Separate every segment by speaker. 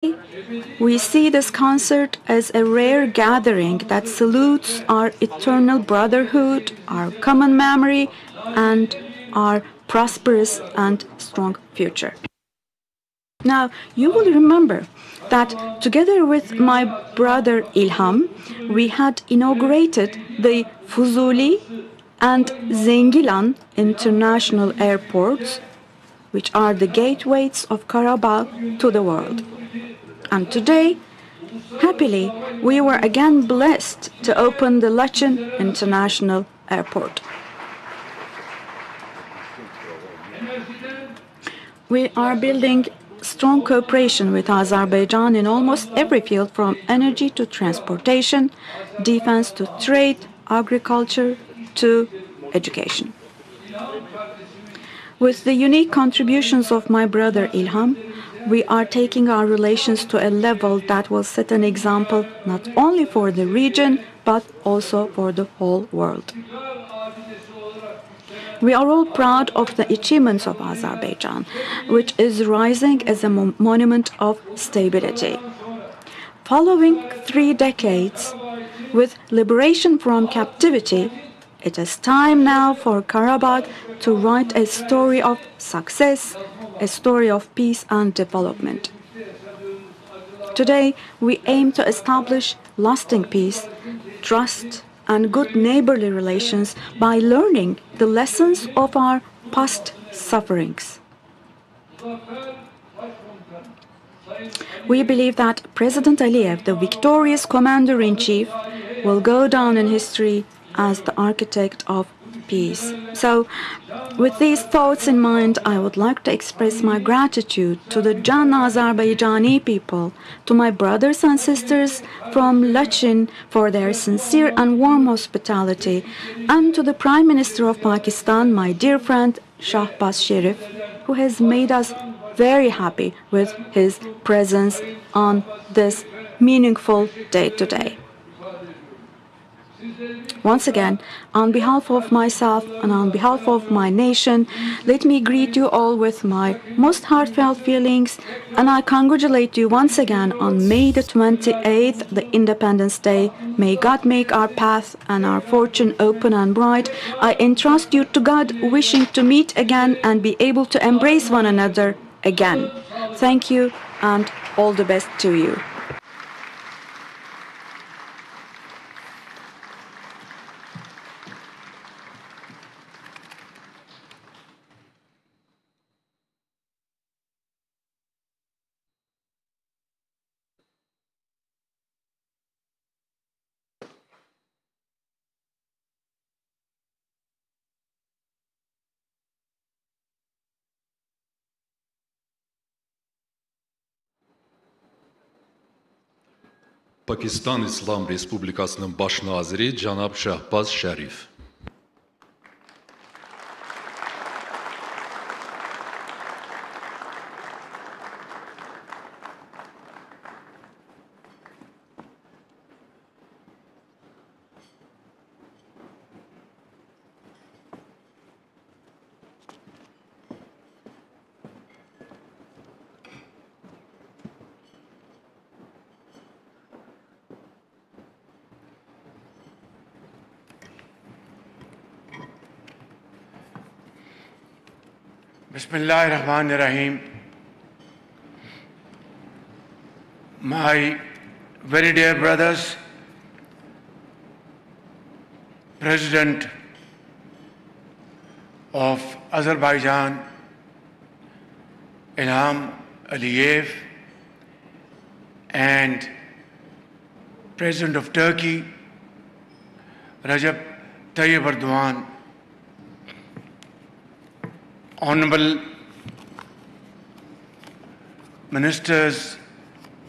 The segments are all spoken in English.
Speaker 1: We see this concert as a rare gathering that salutes our eternal brotherhood, our common memory, and our prosperous and strong future. Now, you will remember that together with my brother Ilham, we had inaugurated the Fuzuli and Zengilan international airports, which are the gateways of Karabakh to the world. And today, happily, we were again blessed to open the Laçın International Airport. We are building strong cooperation with Azerbaijan in almost every field, from energy to transportation, defense to trade, agriculture to education. With the unique contributions of my brother Ilham, we are taking our relations to a level that will set an example not only for the region, but also for the whole world. We are all proud of the achievements of Azerbaijan, which is rising as a monument of stability. Following 3 decades with liberation from captivity, it is time now for Karabakh to write a story of success, a story of peace and development. Today, we aim to establish lasting peace, trust, and good neighborly relations by learning the lessons of our past sufferings. We believe that President Aliyev, the victorious commander-in-chief, will go down in history as the architect of peace. So, with these thoughts in mind, I would like to express my gratitude to the Jan Azerbaijani people, to my brothers and sisters from Laçın for their sincere and warm hospitality, and to the Prime Minister of Pakistan, my dear friend 𝗟𝗶𝘃𝗲, who has made us very happy with his presence on this meaningful day today. Once again, on behalf of myself and on behalf of my nation, let me greet you all with my most heartfelt feelings, and I congratulate you once again on May the 28th, the Independence Day. May God make our path and our fortune open and bright. I entrust you to God, wishing to meet again and be able to embrace one another again. Thank you, and all the best to you.
Speaker 2: Pakistan İslam Respublikasının baş naziri cənab 𝗟𝗶𝘃𝗲.
Speaker 3: Bismillahirrahmanirrahim. My very dear brothers, President of Azerbaijan, Ilham Aliyev, and President of Turkey, Recep Tayyip Erdogan, Honorable Ministers,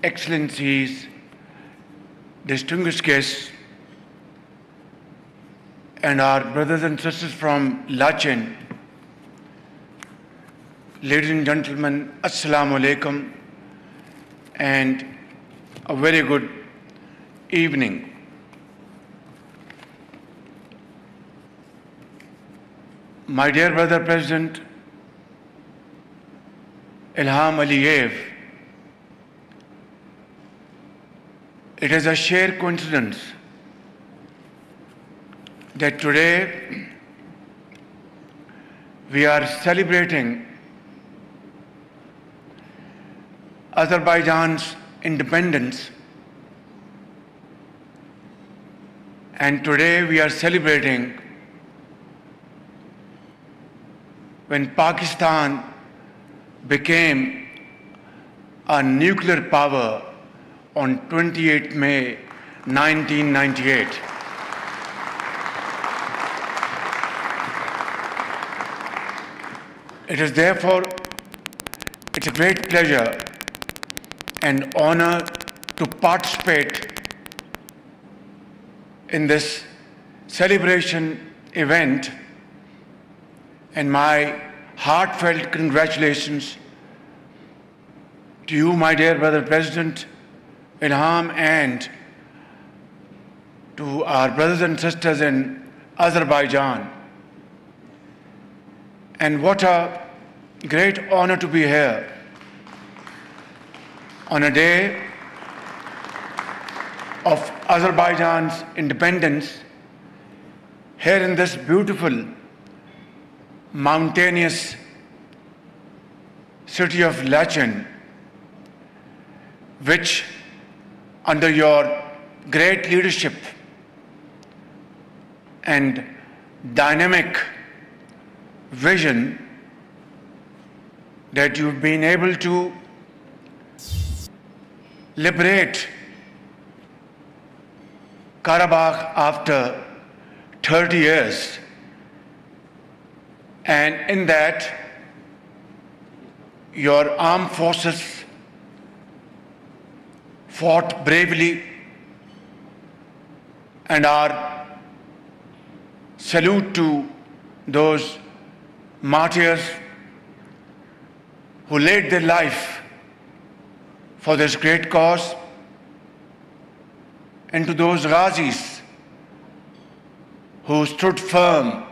Speaker 3: Excellencies, distinguished guests, and our brothers and sisters from Laçın, ladies and gentlemen, Assalamu alaikum, and a very good evening. My dear brother President Ilham Aliyev It is a sheer coincidence that today we are celebrating Azerbaijan's independence, and today we are celebrating when Pakistan became a nuclear power on 28 May 1998. It is therefore, it's a great pleasure and honor to participate in this celebration event, and my heartfelt congratulations to you, my dear brother President Ilham, and to our brothers and sisters in Azerbaijan. And what a great honor to be here on a day of Azerbaijan's independence, here in this beautiful mountainous city of 𝗟𝗃, which under your great leadership and dynamic vision that you've been able to liberate Karabakh after 30 years. And in that, your armed forces fought bravely, and our salute to those martyrs who laid their life for this great cause, and to those Ghazis who stood firm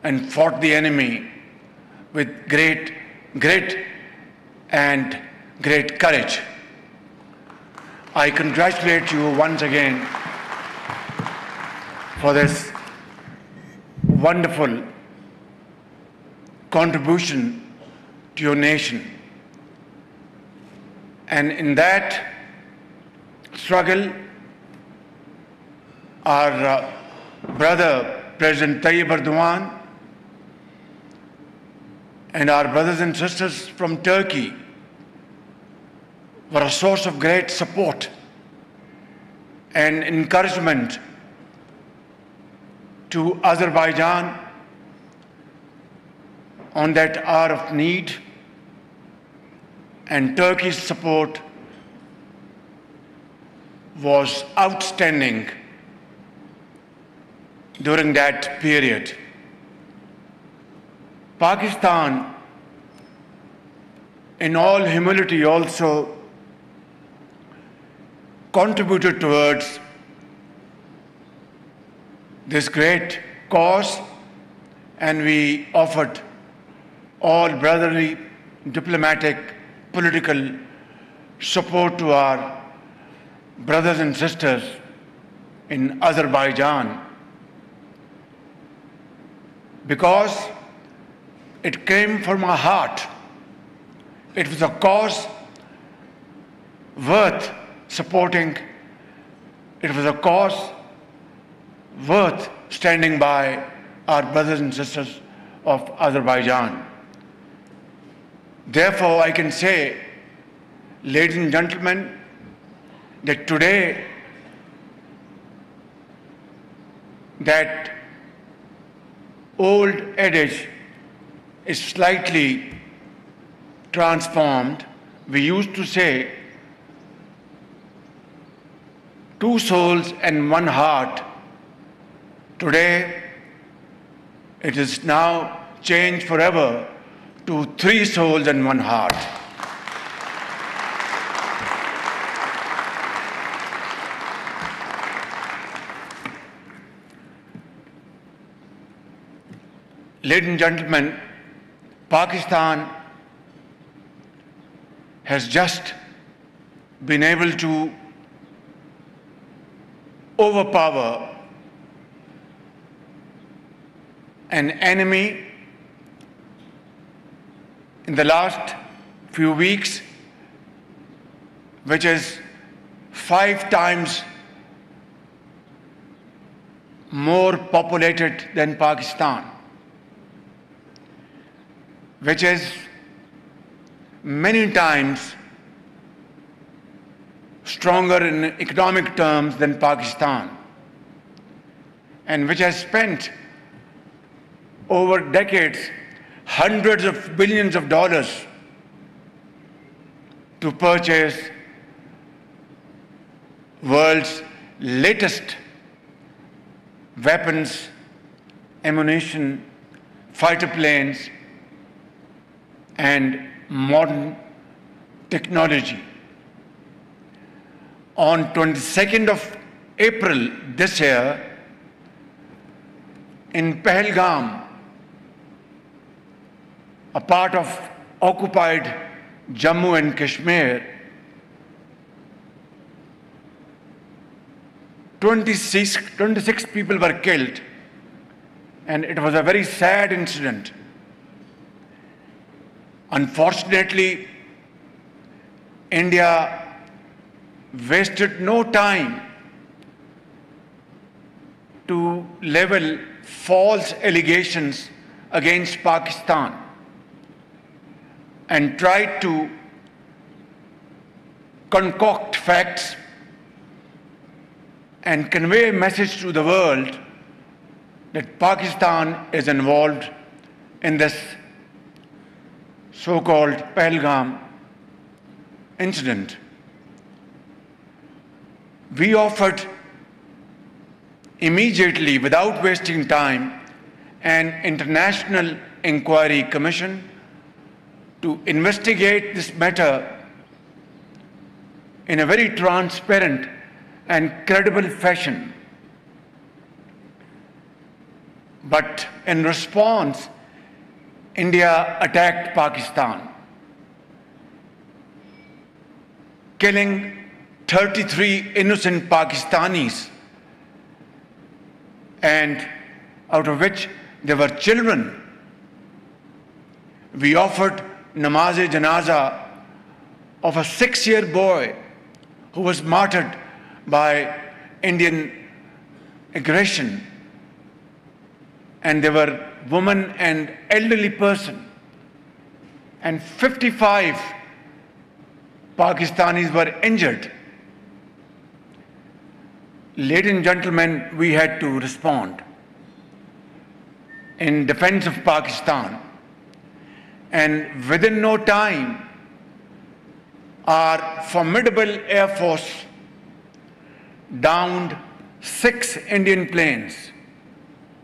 Speaker 3: and fought the enemy with great grit and great courage. I congratulate you once again for this wonderful contribution to your nation. And in that struggle, our brother President 𝗟𝗶𝘃𝗲 and our brothers and sisters from Turkey were a source of great support and encouragement to Azerbaijan on that hour of need, and Turkey's support was outstanding during that period. Pakistan, in all humility, also contributed towards this great cause, and we offered all brotherly, diplomatic, political support to our brothers and sisters in Azerbaijan, because it came from our heart. It was a cause worth supporting. It was a cause worth standing by our brothers and sisters of Azerbaijan. Therefore, I can say, ladies and gentlemen, that today that old adage is slightly transformed. We used to say, two souls and one heart. Today, it is now changed forever to three souls and one heart. Ladies and gentlemen, Pakistan has just been able to overpower an enemy in the last few weeks, which is 5 times more populated than Pakistan, which is many times stronger in economic terms than Pakistan, and which has spent over decades hundreds of billions of dollars to purchase world's latest weapons, ammunition, fighter planes, and modern technology. On 22nd of April this year, in 𝗟𝗃𝗃𝗃, a part of occupied Jammu and Kashmir, 26 people were killed, and it was a very sad incident. Unfortunately, India wasted no time to level false allegations against Pakistan and tried to concoct facts and convey a message to the world that Pakistan is involved in this so-called 𝗟𝗃𝗃𝗃 incident. We offered immediately, without wasting time, an international inquiry commission to investigate this matter in a very transparent and credible fashion. But in response, India attacked Pakistan, killing 33 innocent Pakistanis, and out of which there were children. We offered namaz-e-janaza of a 6-year boy who was martyred by Indian aggression, and there were women and elderly person, and 55 Pakistanis were injured. Ladies and gentlemen, we had to respond in defense of Pakistan, and within no time, our formidable Air Force downed 6 Indian planes,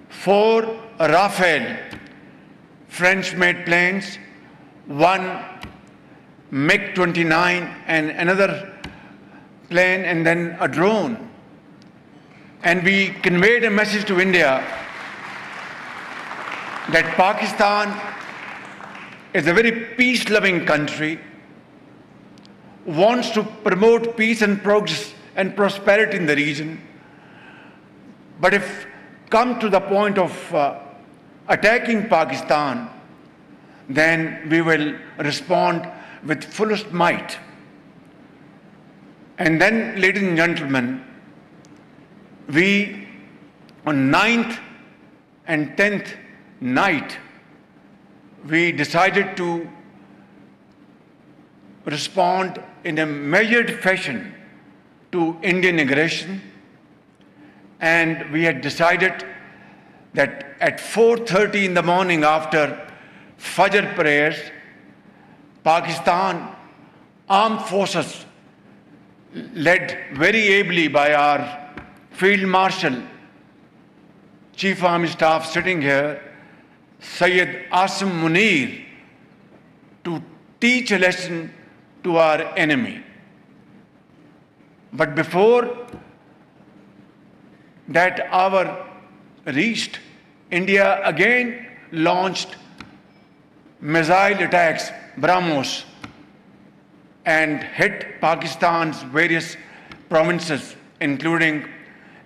Speaker 3: 4 Rafale French-made planes, 1 MiG-29 and another plane, and then a drone. And we conveyed a message to India that Pakistan is a very peace-loving country, wants to promote peace and progress and prosperity in the region. But if come to the point of attacking Pakistan, then we will respond with fullest might. And then, ladies and gentlemen, we, on 9th and 10th night, we decided to respond in a measured fashion to Indian aggression, and we had decided that at 4:30 in the morning, after Fajr prayers, Pakistan armed forces, led very ably by our Field Marshal, Chief Army Staff sitting here, Syed Asim Munir, to teach a lesson to our enemy. But before that hour reached, India again launched missile attacks, BrahMos, and hit Pakistan's various provinces, including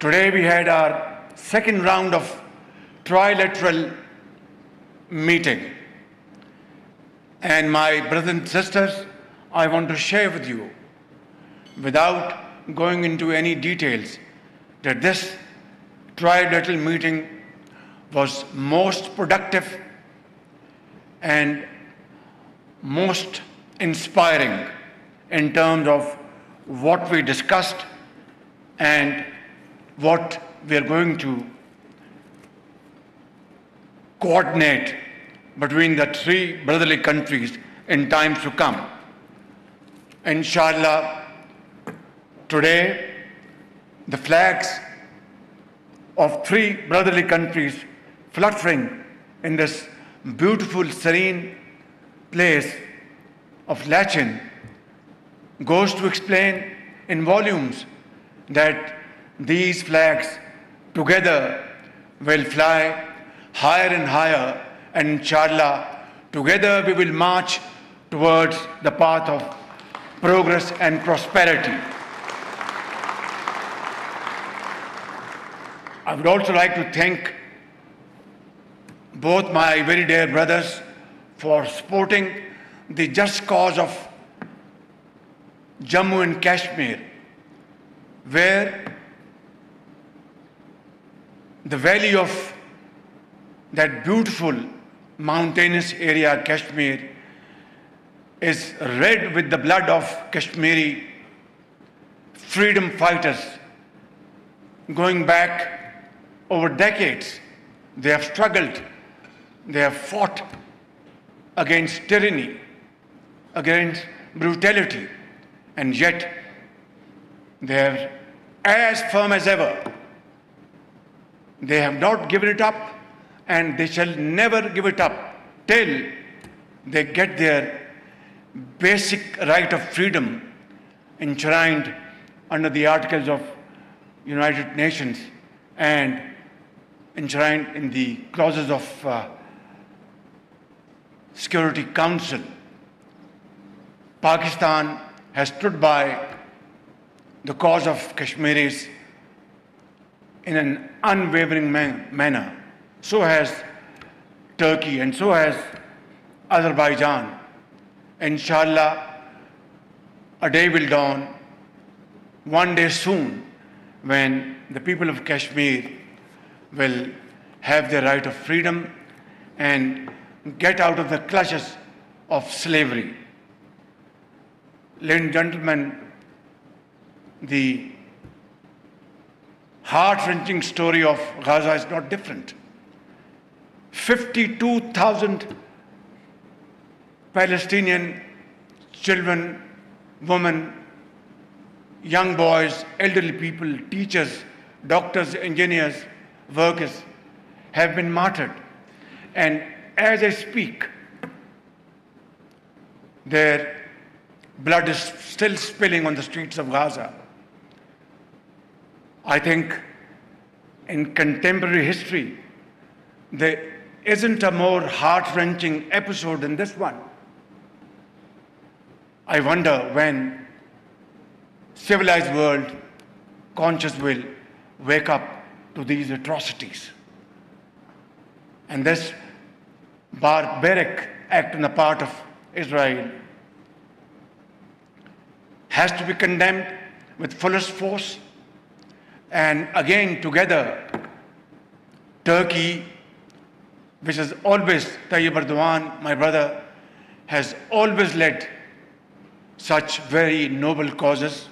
Speaker 3: Today we had our second round of trilateral meeting. And my brothers and sisters, I want to share with you, without going into any details, that this trilateral meeting was most productive and most inspiring in terms of what we discussed and what we are going to coordinate between the three brotherly countries in times to come. Inshallah, today the flags of three brotherly countries fluttering in this beautiful, serene place of Lachin goes to explain in volumes that these flags together will fly higher and higher, and inshallah, together we will march towards the path of progress and prosperity. I would also like to thank both my very dear brothers for supporting the just cause of Jammu and Kashmir, where the valley of that beautiful mountainous area, Kashmir, is red with the blood of Kashmiri freedom fighters. Going back over decades, they have struggled, they have fought against tyranny, against brutality, and yet they are as firm as ever. They have not given it up, and they shall never give it up till they get their basic right of freedom enshrined under the Articles of United Nations and enshrined in the clauses of Security Council. Pakistan has stood by the cause of Kashmiris in an unwavering manner. So has Turkey, and so has Azerbaijan. Inshallah, a day will dawn, one day soon, when the people of Kashmir will have their right of freedom and get out of the clutches of slavery. Ladies and gentlemen, the heart-wrenching story of Gaza is not different. 52,000 Palestinian children, women, young boys, elderly people, teachers, doctors, engineers, workers have been martyred. And as I speak, their blood is still spilling on the streets of Gaza. I think in contemporary history, there isn't a more heart-wrenching episode than this one. I wonder when civilized world conscious will wake up to these atrocities. And this barbaric act on the part of Israel has to be condemned with fullest force. And again, together, Turkey, which has always, 𝗟𝗶𝘃𝗲, my brother, has always led such very noble causes.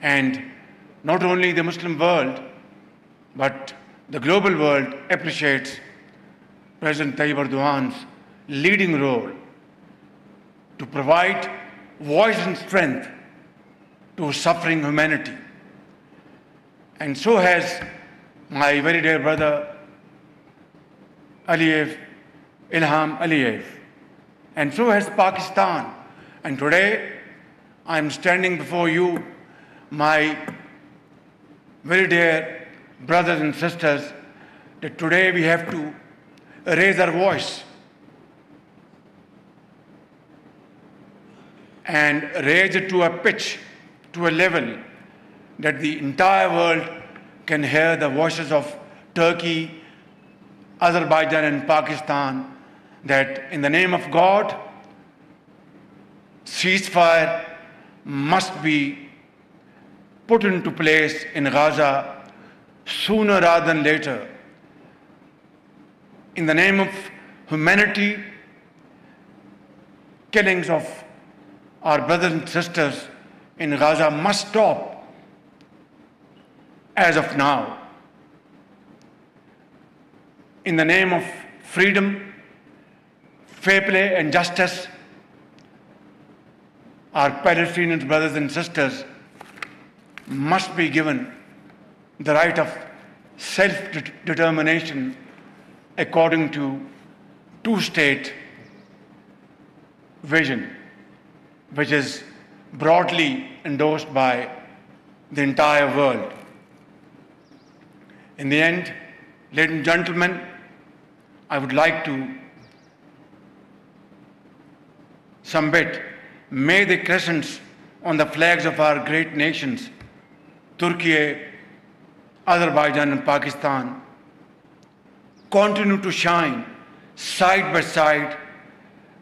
Speaker 3: And not only the Muslim world, but the global world appreciates President 𝗟𝗶𝘃𝗲's leading role to provide voice and strength to suffering humanity. And so has my very dear brother Ilham Aliyev. And so has Pakistan. And today I am standing before you, my very dear brothers and sisters, that today we have to raise our voice and raise it to a pitch, to a level that the entire world can hear the voices of Turkey, Azerbaijan and Pakistan, that in the name of God, ceasefire must be put into place in Gaza sooner rather than later. In the name of humanity, killings of our brothers and sisters in Gaza must stop as of now. In the name of freedom, fair play and justice, our Palestinian brothers and sisters must be given the right of self-determination according to two-state vision, which is broadly endorsed by the entire world. In the end, ladies and gentlemen, I would like to submit, may the crescents on the flags of our great nations, Turkey, Azerbaijan and Pakistan, continue to shine side by side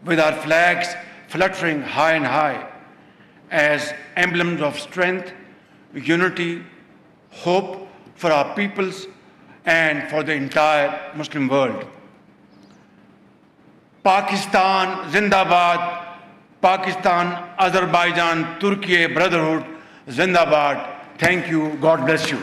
Speaker 3: with our flags fluttering high and high as emblems of strength, unity, hope for our peoples and for the entire Muslim world. Pakistan Zindabad, Pakistan, Azerbaijan, Turkey brotherhood Zindabad. Thank you. God bless you.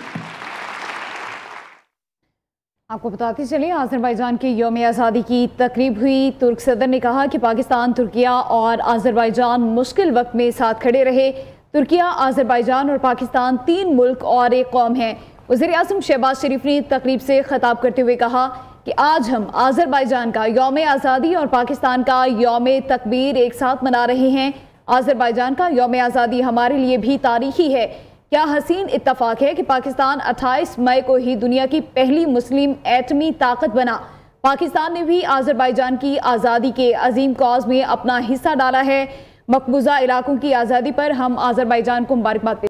Speaker 4: आपको बताते चलिए, Azerbaijan के यौम आज़ादी की तकरीब हुई। तुर्क सदर ने कहा कि पाकिस्तान, तुर्किया और अज़रबैजान मुश्किल वक्त में साथ खड़े रहे। तुर्किया, अज़रबैजान और पाकिस्तान तीन मुल्क और एक कौम हैं। वज़ीर आज़म शहबाज शरीफ ने तकरीब से खिताब करते हुए कहा कि आज हम अज़रबैजान का यौम आज़ादी और पाकिस्तान का यौम तकबीर एक साथ मना रहे हैं। अज़रबैजान का यौम आज़ादी हमारे लिए भी तारीखी है। क्या हसीन इत्तफाक है कि पाकिस्तान 28 मई को ही दुनिया की पहली मुस्लिम एटमी ताकत बना। पाकिस्तान ने भी अज़रबैजान की आज़ादी के अजीम कॉज में अपना हिस्सा डाला है। मकबूजा इलाकों की आज़ादी पर हम अज़रबैजान को मुबारकबाद